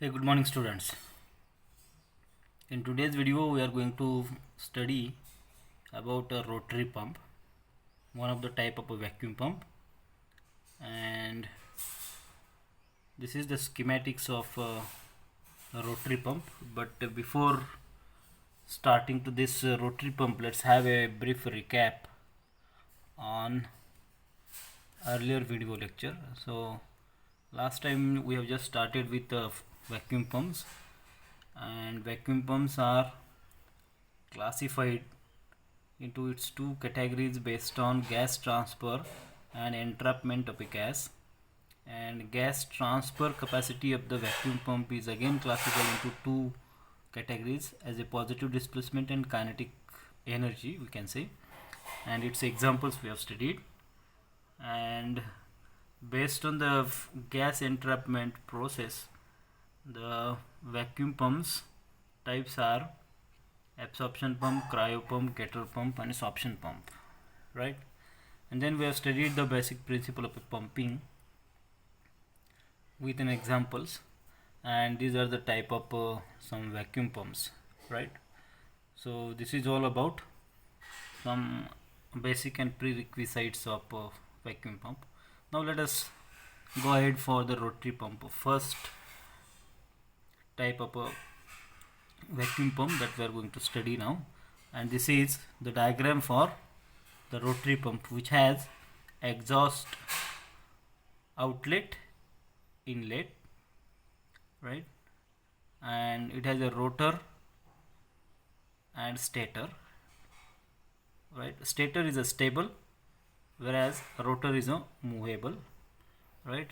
Hey, good morning, students. In today's video, we are going to study about a rotary pump, one of the type of a vacuum pump, and this is the schematics of a rotary pump. But before starting to this rotary pump, let's have a brief recap on earlier video lecture. So last time we have just started with vacuum pumps, and vacuum pumps are classified into its two categories based on gas transfer and entrapment of a gas, and gas transfer capacity of the vacuum pump is again classified into two categories as a positive displacement and kinetic energy, we can say, and its examples we have studied. And based on the gas entrapment process, the vacuum pumps types are absorption pump, cryo pump, Getter pump, and sorption pump, right? And then we have studied the basic principle of pumping with an examples, and these are the type of some vacuum pumps, right? So this is all about some basic and prerequisites of vacuum pump. Now let us go ahead for the rotary pump. First type of a vacuum pump that we are going to study now, and this is the diagram for the rotary pump, which has exhaust, outlet, inlet, right, and it has a rotor and stator, right. Stator is a stable, whereas rotor is a movable, right.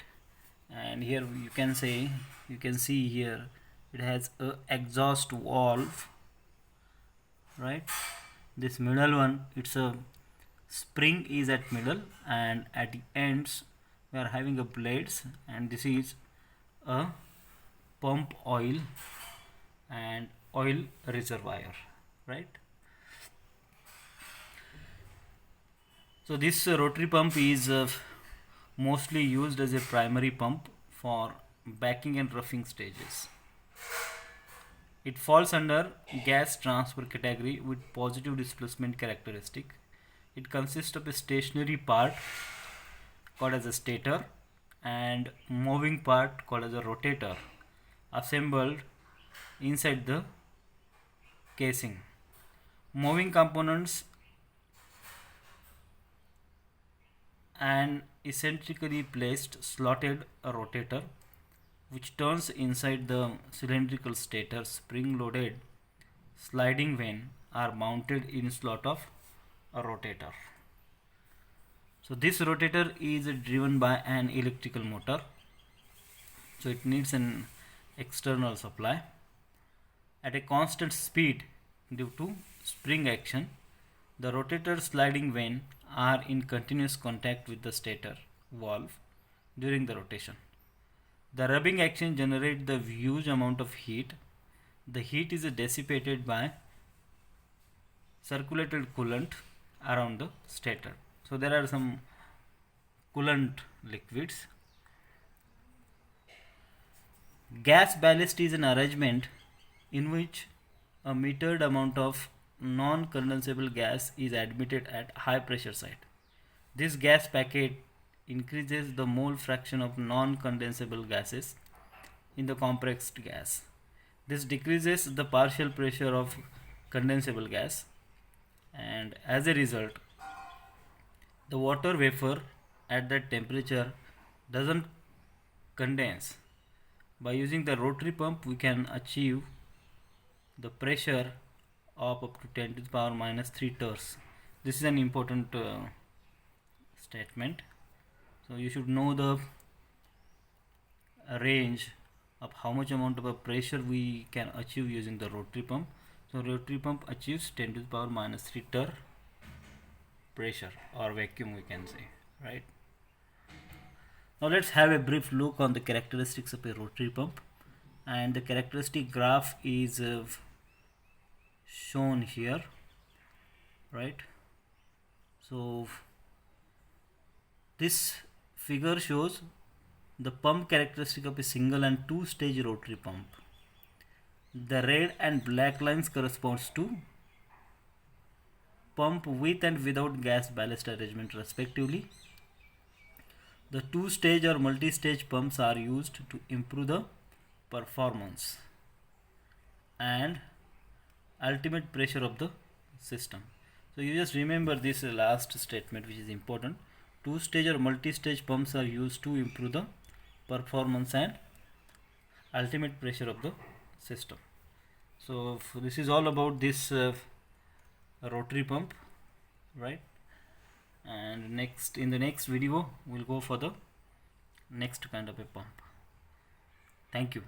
And here you can see here it has a exhaust valve, right. This middle one, it's a spring is at middle, and at the ends we are having a blades, and this is a pump oil and oil reservoir, right. So this rotary pump is mostly used as a primary pump for backing and roughing stages. It falls under gas transfer category with positive displacement characteristic. It consists of a stationary part called as a stator and moving part called as a rotator, assembled inside the casing. Moving components and eccentrically placed slotted rotator which turns inside the cylindrical stator. Spring loaded sliding vane are mounted in slot of a rotator. So this rotator is driven by an electrical motor, so it needs an external supply at a constant speed due to spring action. The rotator sliding vane are in continuous contact with the stator valve during the rotation. The rubbing action generates the huge amount of heat. The heat is dissipated by circulated coolant around the stator. So there are some coolant liquids. Gas ballast is an arrangement in which a metered amount of non-condensable gas is admitted at high pressure side. This gas packet increases the mole fraction of non-condensable gases in the compressed gas. This decreases the partial pressure of condensable gas, and as a result the water vapor at that temperature doesn't condense. By using the rotary pump we can achieve the pressure of up to 10 to the power minus 3 torrs. This is an important statement. So you should know the range of how much amount of a pressure we can achieve using the rotary pump. So rotary pump achieves 10 to the power minus 3 torr pressure, or vacuum we can say, right. Now let's have a brief look on the characteristics of a rotary pump, and the characteristic graph is shown here, right. So this figure shows the pump characteristic of a single and two stage rotary pump. The red and black lines corresponds to pump with and without gas ballast arrangement respectively. The two stage or multi-stage pumps are used to improve the performance and ultimate pressure of the system. So you just remember this last statement, which is important. Two stage or multi-stage pumps are used to improve the performance and ultimate pressure of the system. So this is all about this rotary pump, right? And in the next video we'll go for the next kind of a pump. Thank you.